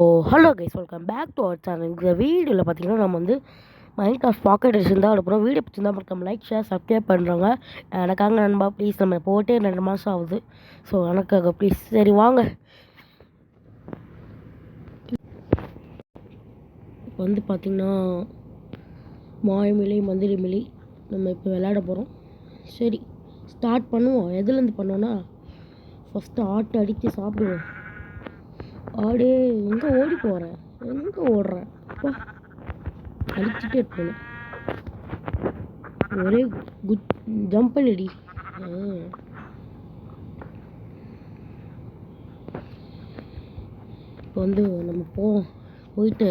Hello guys, welcome back to our channel. இந்த வீடியோவில் பார்த்தீங்கன்னா நம்ம வந்து மைன்கிராஃப்ட் பாக்கெட் எடிஷன் தான் எடுப்போம். வீடியோ பிடிச்சி தான் மறக்காம லைக் ஷேர் சப்ஸ்கிரைப் பண்ணுறோங்க. எனக்காக நண்பா ப்ளீஸ், நம்ம போட்டே 2 மாதம் ஆகுது. ஸோ எனக்காக ப்ளீஸ். சரி வாங்க, இப்போ வந்து பார்த்திங்கன்னா மாயமிலை மந்திரிமிலி நம்ம இப்போ விளையாட போகிறோம். சரி ஸ்டார்ட் பண்ணுவோம். எதுலேருந்து பண்ணோன்னா ஃபஸ்ட்டு ஆட்டை அடித்து சாப்பிடுவோம். ஆடே எங்கே ஓடி போகிறேன், எங்கே ஓடுறேன், அப்பா அடிச்சுட்டே இருக்கணும். ஒரே குட் ஜம்ப் பண்ணிடி. இப்போ வந்து நம்ம போயிட்டு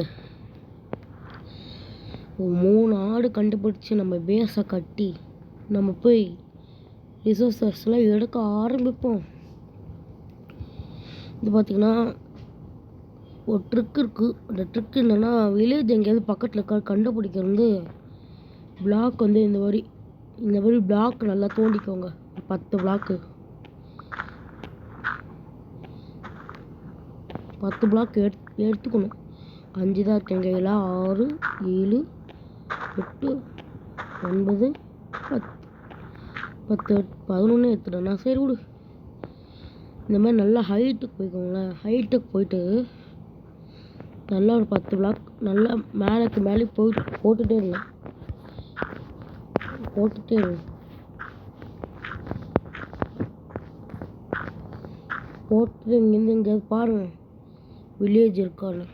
3 ஆடு கண்டுபிடிச்சி நம்ம பேஸை கட்டி நம்ம போய் ரிசோர்ஸஸ்லாம் எடுக்க ஆரம்பிப்போம். இது பார்த்திங்கன்னா ஒரு ட்ரிக் இருக்குது. அந்த ட்ரிக் என்னென்னா, வில்லேஜ் எங்கேயாவது பக்கத்தில் இருக்க கண்டுபிடிக்கிறது பிளாக் வந்து இந்த மாதிரி பிளாக் நல்லா தோண்டிக்கோங்க. 10 பிளாக்கு 10 பிளாக் எடுத்துக்கணும். 5 தான் இருக்கு எங்கள் கையில். 6 7 8 9 10 11 எடுத்துட்டேண்ணா. சரி விடு. இந்த மாதிரி நல்லா ஹைட்டுக்கு போய்க்கோங்களேன். ஹைட்டுக்கு போயிட்டு நல்லா ஒரு 10 பிளாக் நல்லா மேலே போட்டுகிட்டே இருங்க. போட்டுட்டு இங்கேருந்து எங்கேயாவது பாருங்கள் வில்லேஜ் இருக்கான்னு.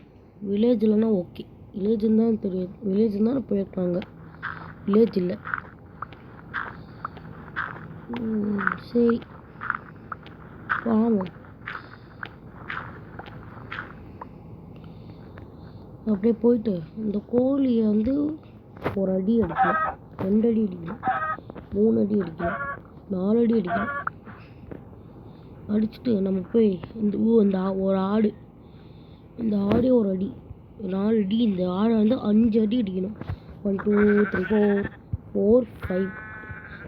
வில்லேஜ் இல்லைன்னா ஓகே, வில்லேஜ்னு தான் தெரியாது. வில்லேஜ்னு தான் போயிருக்காங்க, வில்லேஜ் இல்லை. சரி வாங்க, அப்படியே போயிட்டு இந்த கோழியை வந்து ஒரு அடி அடிக்கலாம், 2 அடி அடிக்கலாம், 3 அடி அடிக்கலாம், 4 அடி அடிக்கலாம். அடிச்சுட்டு நம்ம போய் இந்த ஒரு ஆடு, இந்த ஆடே ஒரு அடி 4 அடி. இந்த ஆடை வந்து 5 அடி அடிக்கணும். 1 2 3 4 5.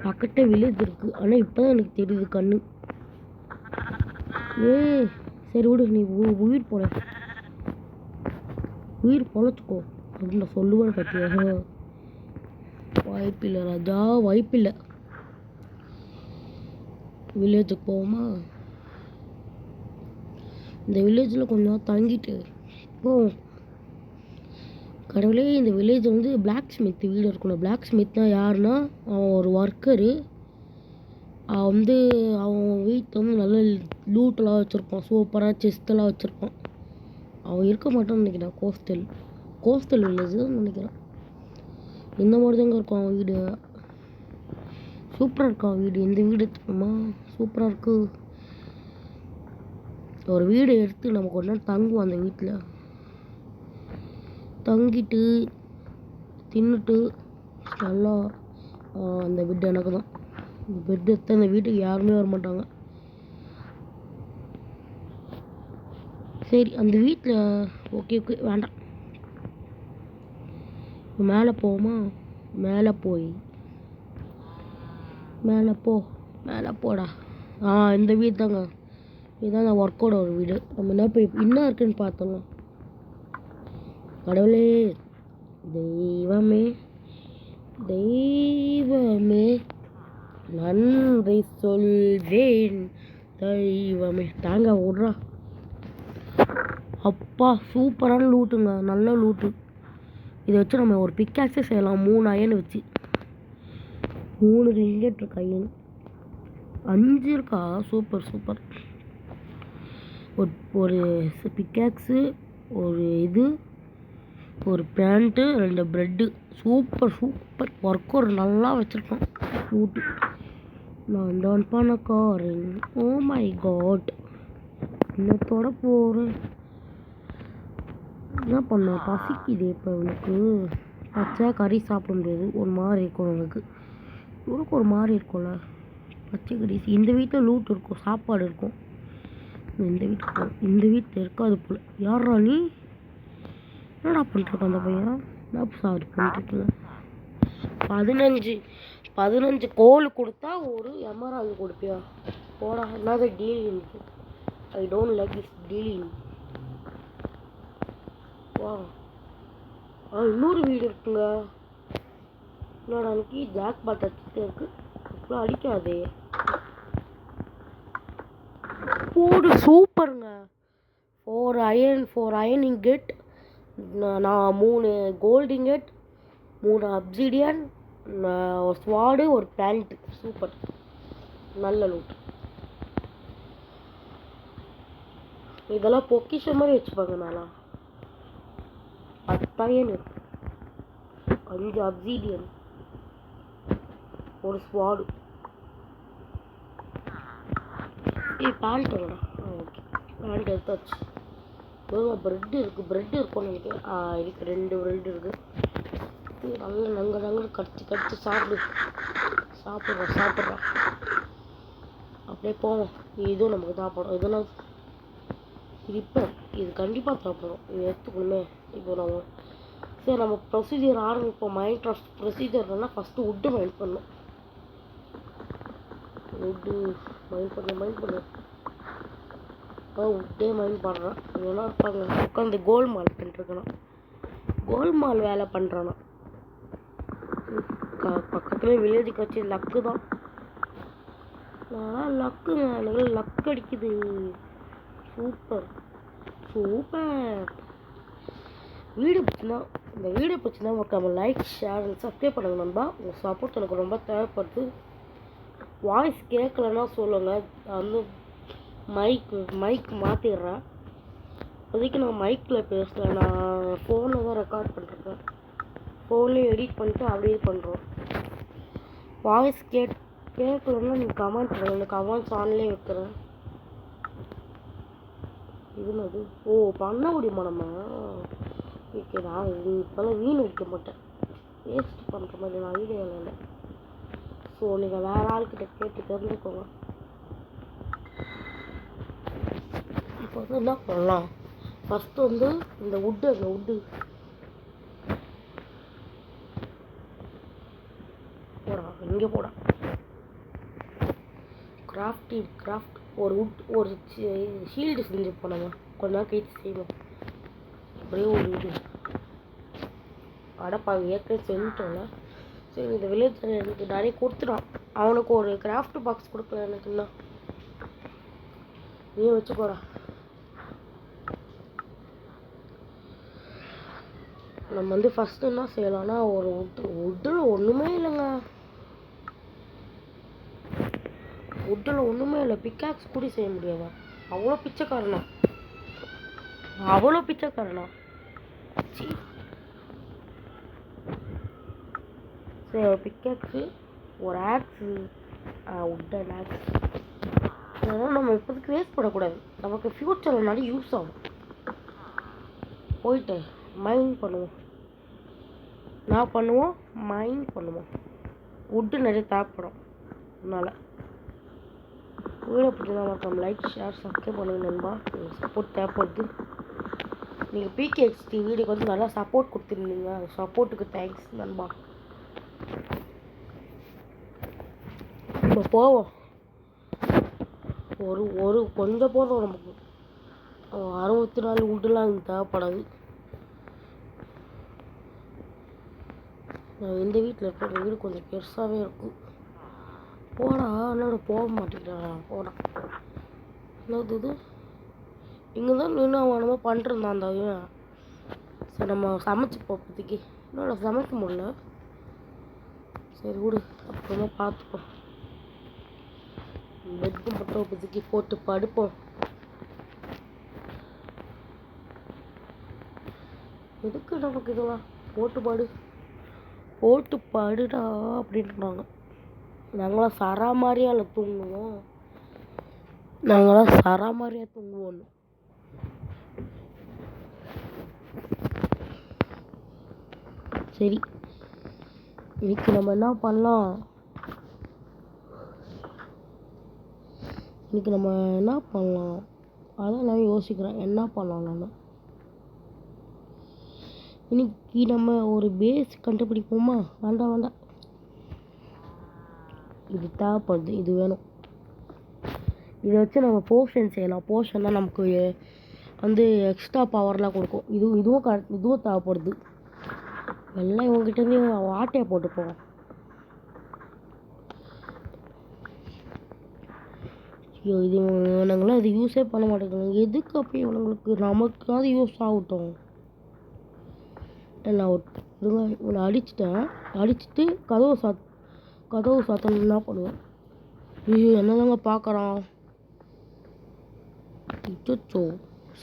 பக்கத்து வில்லேஜ் இருக்குது, ஆனால் இப்போ தான் எனக்கு தெரியுது கண்ணு. சரி விடு, நீ உயிர் பொழைச்சிக்கோ அப்படின்னு நான் சொல்லுவேன். பார்த்தியா, வாய்ப்பில்லை ராஜா, வாய்ப்பில்லை. வில்லேஜுக்கு போவோமா? இந்த வில்லேஜில் கொஞ்ச நாள் தங்கிட்டு போவோம். கடவுளே, இந்த வில்லேஜ் வந்து பிளாக் ஸ்மித் வீடு இருக்கணும். பிளாக் ஸ்மித்னா யாருன்னா, அவன் ஒரு ஒர்க்கரு. அவன் வீட்டில் வந்து நல்ல லூட்டெல்லாம் வச்சுருப்பான், சூப்பராக செஸ்ட்டெல்லாம் வச்சுருப்பான். அவன் இருக்க மாட்டான்னு நினைக்கிறேன். கோஸ்டல் வில்லேஜ் தான் நினைக்கிறேன். இந்த மாதிரி தாங்க இருக்கும் அவன் வீடு. சூப்பராக இருக்கும் அவன் வீடு. இந்த வீடு எடுத்துக்கணுமா? சூப்பராக இருக்குது. ஒரு வீடு எடுத்து நம்ம கொஞ்ச நேரம் தங்குவோம். அந்த வீட்டில் தங்கிட்டு தின்னுட்டு நல்லா அந்த பெட் எனக்கு தான். இந்த பெட் எடுத்து அந்த வீட்டுக்கு யாருமே வர மாட்டாங்க. சரி, அந்த வீட்டில் ஓகே வேண்டாம். மேலே போவோமா? மேலே போடா. இந்த வீடு தாங்க. இதுதான் அந்த ஒர்க்கோட ஒரு வீடு. நம்ம என்ன போய் என்ன இருக்குன்னு பார்த்தோம். கடவுளே, தெய்வமே நன்றி சொல்வேன். தெய்வமே தாங்க விட்றா. அப்பா சூப்பரான லூட்டுங்க, நல்ல லூட்டு. இதை வச்சு நம்ம ஒரு பிக்காக்ஸே செய்யலாம். 3 அயன் வச்சு 3 ரிங்கெட் இருக்கு. அயன் 5 இருக்கா? சூப்பர். ஒரு பிக்காக்ஸு, ஒரு பேண்ட்டு, 2 ப்ரெட்டு. சூப்பர் ஒர்க் ஒரு நல்லா வச்சுருக்கோம் லூட்டு. நான் தான் பணக்காரன். ஓ மை காட், இன்னத்தோட போகிறேன். என்ன பண்ண, பசிக்குது. இப்போ எனக்கு பச்சை கறி சாப்பிட முடியாது, ஒரு மாதிரி இருக்கும். எனக்கு ஒரு மாதிரி இருக்கும்ல பச்சை கறி. இந்த வீட்டில் லூட் இருக்கும், சாப்பாடு இருக்கும். இந்த வீட்டில் இருக்காது போல். யாரா நீ? என்னடா பண்ணிட்டுருக்க அந்த பையன்? என்ன சாரி பண்ணிட்டுருக்கீங்க? 15 கோல் கொடுத்தா ஒரு எமரால்டு கொடுப்பியா? போடா, என்னது dealing? I don't like this dealing. வா இன்னொரு வீடு இருக்குங்க. என்னோட அன்னைக்கு ஜாக் பாட் அடிச்சுட்டே இருக்கு. அப்புறம் அடிக்காதே. போடு சூப்பருங்க. 4 அயன் இங்கெட், நான் 3 கோல்டு இங்கெட், 3 அப்சிடியன், ஸ்வாடு, ஒரு பேண்ட். சூப்பர், நல்ல லூட். இதெல்லாம் பொக்கிஷம் மாதிரி வச்சுப்பாங்க. நானா 10 அயன், 5 அப்சிடியன், ஒரு ஸ்வாடு. பேண்ட் வரடா. ஓகே, பேண்ட் எடுத்தாச்சு. ப்ரெட் இருக்கும்னு நினைக்கிறேன். இருக்கு, 2 ப்ரெட் இருக்கு. நல்லா நங்க கடிச்சு சாப்பிட்றோம். அப்படியே போவோம். இதுவும் நமக்கு சாப்பிடும். இதெல்லாம் இது கண்டிப்பாக சாப்பிடும். இது எடுத்துக்கணுமே. இப்போ நம்ம ப்ரொசீஜர் ஆரம்பிப்போம். மைண்ட் கிராஃப்ட் ப்ரொசீஜர்னா ஃபஸ்ட்டு வுட்டு மைண்ட் பண்ணணும். வுட்டு மைண்ட் பண்ணு. வுட்டே மைண்ட் பண்ணுறான். இதெல்லாம் இருப்பாங்க உட்காந்து கோல்மால் பண்ணிட்டுருக்கணும். கோல்மால் வேலை பண்ணுறானா. பக்கத்தில் வில்லேஜுக்கு வச்சு லக்கு தான். நான் லக்குங்க, எனக்கு லக் அடிக்குது. சூப்பர். இந்த வீடியோ பிடிச்சிருந்தா உங்களுக்கு லைக், ஷேர் அண்ட் சப்ஸ்கிரைப் பண்ணுங்க நண்பா. உங்கள் சப்போர்ட் எனக்கு ரொம்ப தேவைப்படுது. வாய்ஸ் கேட்கலன்னா சொல்லுங்கள். வந்து மைக் மாற்றிடுறேன். இப்போதைக்கு நான் மைக்கில் பேசுகிறேன். நான் ஃபோனில் தான் ரெக்கார்ட் பண்ணிருக்கேன். ஃபோன்லேயே எடிட் பண்ணிட்டு அப்படியே பண்ணுறோம். வாய்ஸ் கேட்கலன்னா நீங்கள் கமெண்ட் பண்ணுங்க. கமெண்ட்ஸ் ஆன்லேயே வைக்கிறேன். இதுனது பண்ண முடியுமா நம்ம? ஓகே, நான் இப்போல்லாம் வீண் வைக்க மாட்டேன். வேஸ்ட் பண்ணுற மாதிரி நான் வீடியோ இல்லை. ஸோ நீங்கள் வேறு ஆள்கிட்ட கேட்டு தெரிஞ்சுக்கோங்க. இப்போ வந்து என்ன பண்ணலாம்? ஃபஸ்ட்டு வந்து இந்த வுட்டு இங்கே போடா. கிராஃப்ட் ஒரு ஷீல்டு செஞ்சு போனாங்க. கொஞ்ச நாள் கழிச்சு செய்வோம். அப்படியே ஒரு இது அடப்பாங்க ஏற்கனவே செஞ்சிட்டோம்ல. சரி, இந்த வில்லேஜ் எனக்கு நிறைய கொடுத்துட்டான். அவனுக்கு ஒரு கிராஃப்ட் பாக்ஸ் கொடுக்கல எனக்கு. என்ன நீ வச்சுக்கோடா. நம்ம வந்து ஃபஸ்ட்டு என்ன செய்யலாம்னா, ஒரு வுட்டில் ஒன்றுமே இல்லைங்க. வுட்டில் ஒன்றுமே இல்லை. பிக்காக்ஸ் கூட செய்ய முடியாதா? அவ்வளோ பிச்சைக்காரனா. சரி, ஒரு பிக்காக்ஸு, ஒரு ஆக்ஸு, வுட்டன் ஆக்ஸ். அதனால் நம்ம இப்போதைக்கு வேஸ்ட் பண்ணக்கூடாது. நமக்கு ஃப்யூச்சரில் நிறைய யூஸ் ஆகும். போயிட்டு மைண்ட் பண்ணுவோம். வுட்டு நிறைய தேவைப்படும். அதனால் வீடியோ பிடிச்சதா மறக்காம லைக், ஷேர், சப்ஸ்கிரைப் பண்ணுங்க நண்பா. சப்போர்ட் தேவைப்படுது. நீங்கள் பிகேஎக்ஸ்டி வீடியோக்கு வந்து நல்லா சப்போர்ட் கொடுத்துருந்தீங்க. சப்போர்ட்டுக்கு தேங்க்ஸ் நண்பா. இப்போ போவோம். ஒரு கொஞ்சம் போதும் நமக்கு. 64 வுட்டுலாம் எனக்கு தேவைப்படாது. இந்த வீட்டில் இருக்க வீடு கொஞ்சம் பெருசாகவே இருக்கும். போடா, என்னோட போக மாட்டேங்கிறா. போடா, என்னது இது? இங்கே தான் நின்று அவனமா பண்ணிருந்தான் அந்த இவன். சரி, நம்ம சமைச்சு போகிறதுக்கு என்னோட சமைக்க முடியல. சரி விடு, அப்புறமா பார்த்துப்போம். பெட்டு மட்டும் இப்போதைக்கு போட்டு படுப்போம். எதுக்கு நமக்கு இதெல்லாம்? போட்டு படுடா அப்படின்றாங்க. நாங்களாம் சராமாரியா தூங்குவோம். சரி, இன்னைக்கு நம்ம என்ன பண்ணலாம்? அதான் நான் யோசிக்கிறேன் என்ன பண்ணலாம். நான் இன்னைக்கு நம்ம ஒரு பேஸ் கண்டுபிடிப்போமா? வேண்டாம், இது தேவைப்படுது. இது வேணும். இதை வச்சு நம்ம போர்ஷன் செய்யலாம். போர்ஷன் தான் நமக்கு வந்து எக்ஸ்ட்ரா பவர்லாம் கொடுக்கும். இதுவும் தேவைப்படுது. எல்லாம் இவங்ககிட்டேருந்து ஆட்டையை போட்டுப்போம். ஐயோ, இது இவனுங்களாம் இது யூஸே பண்ண மாட்டேங்கிறாங்க. எதுக்கு அப்போ இவனுங்களுக்கு? நமக்காவது யூஸ் ஆகட்டும். நான் இவனை அடிச்சுட்டு கதவு சாத்தணும் என்ன பண்ணுவேன்? ஐயோ, என்னதாங்க பார்க்குறான்? அச்சோ,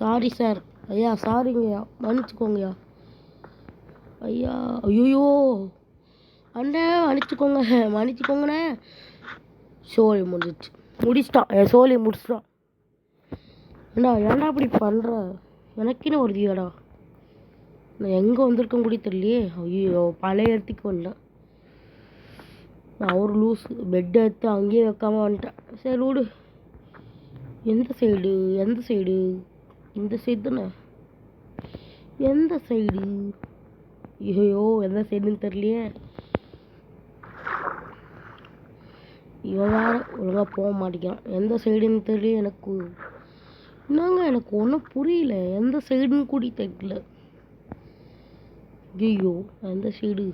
சாரி சார். ஐயா சாரிங்கய்யா, மன்னிச்சுக்கோங்கய்யா. ஐயா, ஐயோ அண்ணே, மன்னிச்சுக்கோங்கண்ணே. சோழி முடிச்சிட்டான். என் சோழி முடிச்சிட்டான். ஏன்டா இப்படி பண்ணுற? எனக்குன்னு வருதியாடா. நான் எங்கே வந்திருக்கேன் கூட தெரியலையே. ஐயோ, பழைய இடத்துக்கு வந்தேன். நான் ஒரு லூஸ் பெட்டை எடுத்து அங்கேயே வைக்காம வந்துட்டேன். சரி விடு. எந்த சைடு? இந்த சைடு தானே? எந்த சைடு? ஐயோ, எந்த சைடுன்னு தெரியலையே. இவன் வேற ஒழுங்காக போக மாட்டேங்கிறான். எந்த சைடுன்னு தெரியல எனக்கு. என்னங்க, எனக்கு ஒன்றும் புரியல. எந்த சைடுன்னு கூட தெரியல. ஐயோ, எந்த சைடு?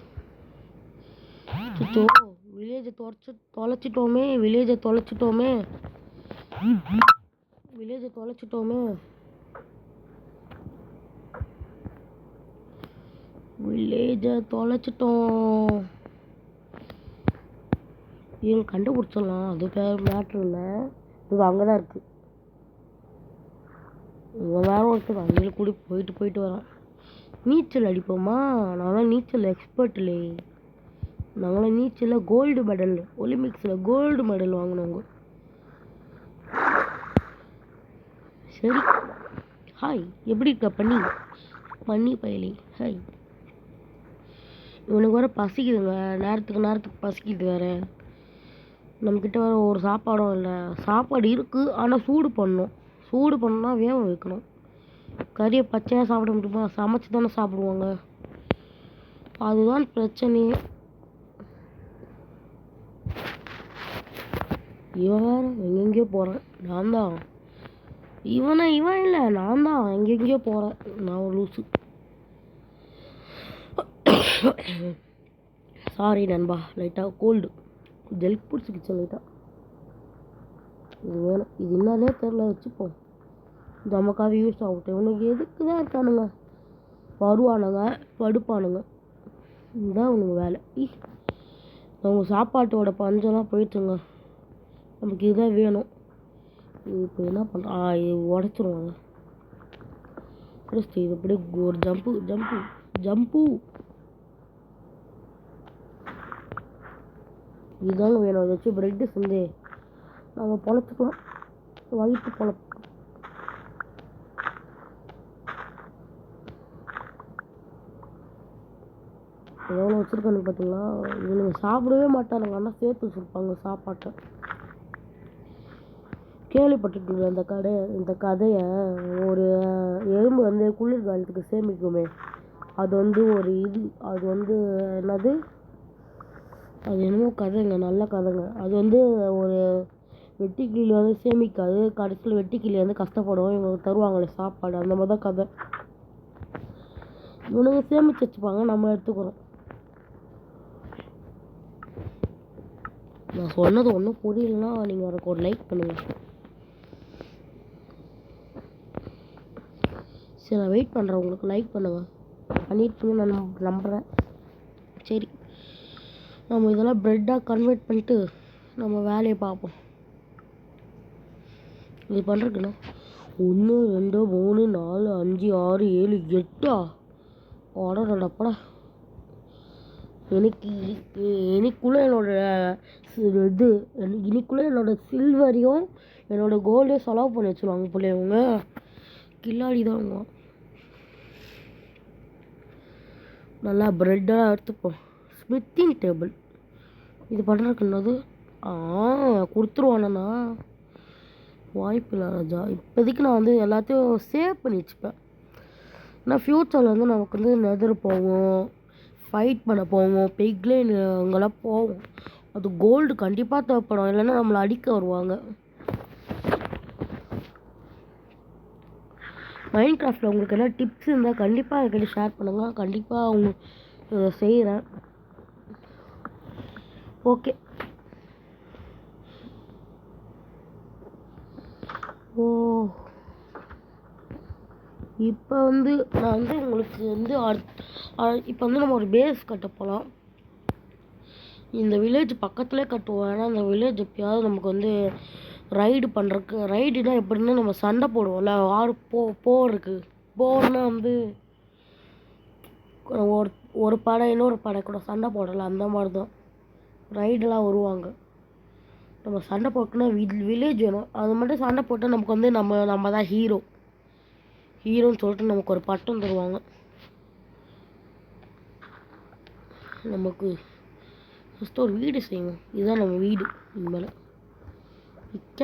வில்லேஜை தொலைச்சிட்டோமே. வில்லேஜை தொலைச்சிட்டோம். இவங்க கண்டுபிடிச்சிடலாம். அது மேட்ரு இல்லை. இது அங்கே தான் இருக்குது. இவன் வேற ஒருத்தர் அங்கே கூட போயிட்டு வரான். நீச்சல் அடிப்போமா? நான்லாம் நீச்சல் எக்ஸ்பர்ட் இல்லை. நாங்களாம் நீச்சலில் கோல்டு மெடல், ஒலிம்பிக்ஸில் கோல்டு மெடல் வாங்கினவங்க. சரி, ஹாய், எப்படி இருக்க பண்ணி பயலி? ஹாய். இவனுக்கு வேறு பசிக்குதுங்க. நேரத்துக்கு பசிக்குது வேறு. நம்மக்கிட்ட வேறு ஒரு சாப்பாடும் இல்லை. சாப்பாடு இருக்குது, ஆனால் சூடு பண்ணால் வேக வைக்கணும். கறியை பச்சையாக சாப்பிட முடியுமா? சமைச்சு தானே சாப்பிடுவாங்க. அதுதான் பிரச்சனையே. இவன் வேறு எங்கெங்கேயோ போகிறேன். நான் தான் இவன் இல்லை, நான் தான் எங்கெங்கேயோ போகிறேன். நான் ஒரு லூசு. சாரி நண்பா, லைட்டாக கோல்டு ஜெலுக்கு பிடிச்சிக்கிச்சு லைட்டாக. இது வேணும். இது என்னன்னே தெரில. வச்சுப்போம். நமக்காக யூஸ் ஆகட்டும். இவனுக்கு எதுக்கு தான் இருக்கானுங்க? வருவானுங்க, படுப்பானுங்க. இதுதான் அவனுக்கு வேலை. அவங்க சாப்பாட்டோட பஞ்சம்லாம் போயிட்டுருங்க. நமக்கு இதுதான் வேணும். இப்போ என்ன பண்ணுறான்? இது உடச்சிருவாங்க. இது அப்படியே ஒரு ஜம்பு. இதுதாங்க வேணும். அதை வச்சு ப்ரெட்டு செஞ்சு நம்ம பொழைச்சிக்கலாம். வயிற்று பொழப்பு. எவ்வளோ வச்சுருக்கானுங்க பார்த்தீங்களா? இவனுங்க சாப்பிடவே மாட்டானுங்க, ஆனால் சேர்த்து வச்சுருப்பாங்க சாப்பாட்டை. கேள்விப்பட்டிருக்கீங்க இந்த கதையை? ஒரு எறும்பு வந்து குளிர்காலத்துக்கு சேமிக்குமே, அது வந்து ஒரு அது வந்து என்னது, அது என்னமோ கதைங்க, நல்ல கதைங்க. அது வந்து ஒரு வெட்டுக்கிளி வந்து சேமிக்காது, கடைசியில் வெட்டுக்கிளி வந்து கஷ்டப்படும், இவங்க தருவாங்களே சாப்பாடு. அந்த மாதிரி தான் கதை. இவனுங்க சேமித்து வச்சுப்பாங்க, நம்ம எடுத்துக்கிறோம். நான் சொன்னது ஒன்றும் புரியலன்னா நீங்கள் எனக்கு ஒரு லைக் பண்ணுங்கள். சரி, நான் வெயிட் பண்ணுறேன். உங்களுக்கு லைக் பண்ணுங்கள். பண்ணிட்டுன்னு நான் நம்புகிறேன். சரி, நம்ம இதெல்லாம் ப்ரெட்டாக கன்வெர்ட் பண்ணிட்டு நம்ம வேலையை பார்ப்போம். இது பண்ணுறதுக்குண்ணா 1 2 3 4 5 6 7 8 ஆடப்படா. எனக்குள்ளே என்னோட சில்வரையும் என்னோட கோல்டையும் செலவு பண்ணி வச்சுருவாங்க பிள்ளைங்க. கில்லாடி தான் அவங்க. நல்லா ப்ரெட்டாக எடுத்துப்போம். ஸ்மித்திங் டேபிள் இது பண்ணுறதுக்கு என்னது கொடுத்துருவானண்ணா? வாய்ப்பு இல்லை ராஜா. இப்போதைக்கு நான் வந்து எல்லாத்தையும் சேவ் பண்ணி வச்சுப்பேன். ஆனால் ஃப்யூச்சரில் வந்து நமக்கு வந்து நெதர் போவோம், ஃபைட் பண்ண போவோம், பெக்லைன் அங்கெல்லாம் போவோம். அது கோல்டு கண்டிப்பாக தேவைப்படும், இல்லைன்னா நம்மளை அடிக்க வருவாங்க. மைண்ட் கிராஃப்டில் உங்களுக்கு என்ன டிப்ஸ் இருந்தால் கண்டிப்பாக என்கிட்ட ஷேர் பண்ணுங்கள். கண்டிப்பாக அவங்க செய்கிறேன். ஓகே. ஓ இப்போ நான் உங்களுக்கு இப்போ நம்ம ஒரு பேஸ் கட்ட போகலாம். இந்த வில்லேஜ் பக்கத்துலேயே கட்டுவோம். ஏன்னா அந்த வில்லேஜ் எப்பயாவது நமக்கு ரைடு பண்ணுறக்கு, ரைடுனா எப்படின்னா நம்ம சண்டை போடுவோம்ல, போருக்கு போர்னா ஒரு படை இன்னொரு படை கூட சண்டை போடலாம். அந்த மாதிரி தான் ரைடெலாம் வருவாங்க. நம்ம சண்டை போட்டுனா வில்லேஜ் வேணும். அது மட்டும் சண்டை போட்டால் நமக்கு நம்ம தான் ஹீரோன்னு சொல்லிட்டு நமக்கு ஒரு பட்டம் தருவாங்க. நமக்கு ஃபஸ்ட்டு ஒரு வீடு செய்வோம். இதுதான் நம்ம வீடு. இனிமேல்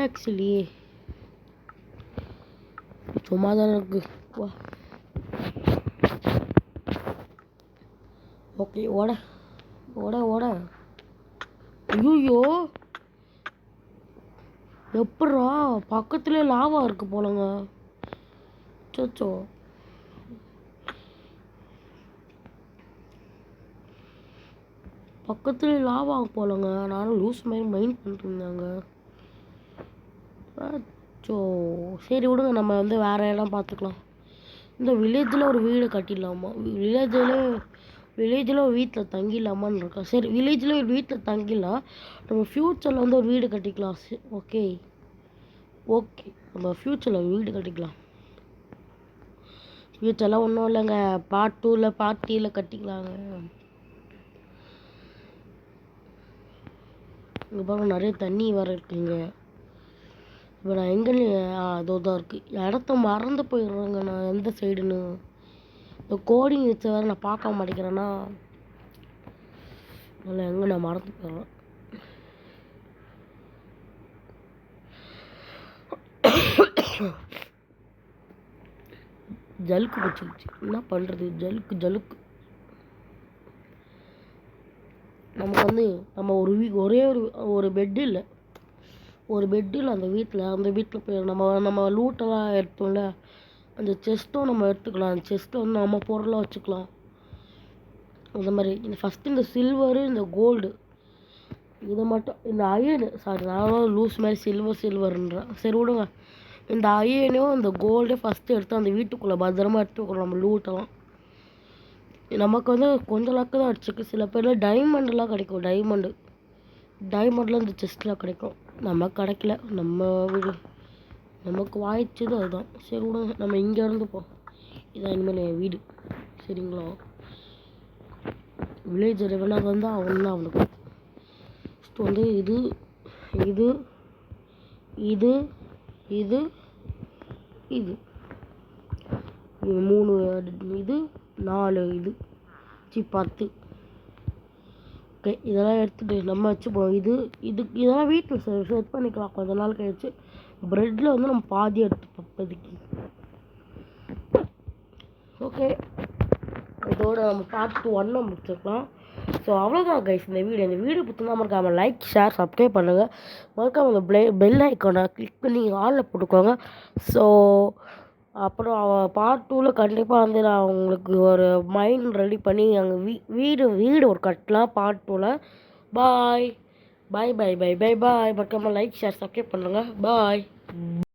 ஆக்சுவலியே சும்மா தானே இருக்கு. வா ஓகே. ஓட ஓட ஓட ஐயோ எப்பட்றா பக்கத்துலேயே லாவா இருக்கு போலங்க. சோச்சோ பக்கத்துலேயே லாவா போலங்க. நானும் லூஸ் மாதிரி மைண்ட் பண்ணிட்டு இருந்தாங்க. ஸோ சரி விடுங்க, நம்ம வேறு இடம் பார்த்துக்கலாம். இந்த வில்லேஜில் ஒரு வீடு கட்டிடலாமா? வில்லேஜில் ஒரு வீட்டில் தங்கிடலாமான்னு இருக்கா. சரி, வில்லேஜில் ஒரு வீட்டில் தங்கிடலாம். நம்ம ஃப்யூச்சரில் ஒரு வீடு கட்டிக்கலாம். ஓகே ஓகே, நம்ம ஃப்யூச்சரில் ஒரு வீடு கட்டிக்கலாம். ஃப்யூச்சர்லாம் ஒன்றும் இல்லைங்க, பார்ட் 2ல் பார்ட் 3ல் கட்டிக்கலாங்க. இங்கே பாருங்க, நிறைய தண்ணி வர இருக்குங்க. இப்போ நான் எங்கே அதோ தான் இருக்குது. இடத்த மறந்து போயிடுறேங்க நான் எந்த சைடுன்னு. இந்த கோடிங் வச்சு வேறு நான் பார்க்க மாட்டேங்கிறேன்னா அதில் எங்கே நான் மறந்து போயிடுறேன். ஜலுக்கு பிடிச்சிக்கிச்சு, என்ன பண்ணுறது? ஜலுக்கு நமக்கு நம்ம ஒரே ஒரு பெட்டு இல்லை, அந்த வீட்டில் போய் நம்ம லூட்டெல்லாம் எடுத்தோம்ல, அந்த செஸ்ட்டும் நம்ம எடுத்துக்கலாம். அந்த செஸ்ட்டை நம்ம பொருளாக வச்சுக்கலாம். அந்த மாதிரி ஃபஸ்ட்டு இந்த சில்வரு, இந்த கோல்டு, இதை மட்டும், இந்த அயனு, சாரி நான் லூஸ் மாதிரி சில்வர்ன்றேன். சரி விடுங்க. இந்த அயனையும் இந்த கோல்டையும் ஃபஸ்ட்டு எடுத்து அந்த வீட்டுக்குள்ளே பத்திரமா எடுத்து வைக்கணும். நம்ம லூட்டெல்லாம் நமக்கு கொஞ்சம் லக்கு தான் அடிச்சிருக்கு. சில பேர் டைமண்டெலாம் கிடைக்கும். டைமண்ட்லாம் இந்த செஸ்ட்லாம் கிடைக்கும். நமக்கு கிடைக்கல. நமக்கு வாய்ச்சது அதுதான். சரி விடுங்க, நம்ம இங்கே இருந்துப்போம். இதான் இனிமேல் என் வீடு. சரிங்களா? வில்லேஜ் ரெவனாக அவனுக்கு இது இது இது இது இது 3 இது 4 இது 10. ஓகே, இதெல்லாம் எடுத்துகிட்டு நம்ம வச்சுப்போம். இதெல்லாம் வீட்டில் செட் பண்ணிக்கலாம். கொஞ்ச நாள் கழிச்சு ப்ரெட்டில் நம்ம பாதி எடுத்துப்போம் இப்போதைக்கு. ஓகே, இதோட நம்ம பார்ட் 1 முடிச்சிருக்கலாம். ஸோ அவ்வளோதான் கைஸ் இந்த வீடியோ பிடிச்சிருந்தா மறக்காம லைக், ஷேர், சப்ஸ்கிரைப் பண்ணுங்கள். மறக்காம அந்த பெல் ஐக்கானை கிளிக் பண்ணி ஆளில் போட்டுக்கோங்க. ஸோ அப்புறம் பார்ட் 2ல் கண்டிப்பாக நான் உங்களுக்கு ஒரு மைண்ட் ரெடி பண்ணி அங்கே வீடு ஒரு கட்டலாம் பார்ட் 2ல். பாய் பாய் பாய் பாய் பாய் பாய். மறக்காம லைக், ஷேர், சப்ஸ்கிரைப் பண்ணுங்கள். பாய்.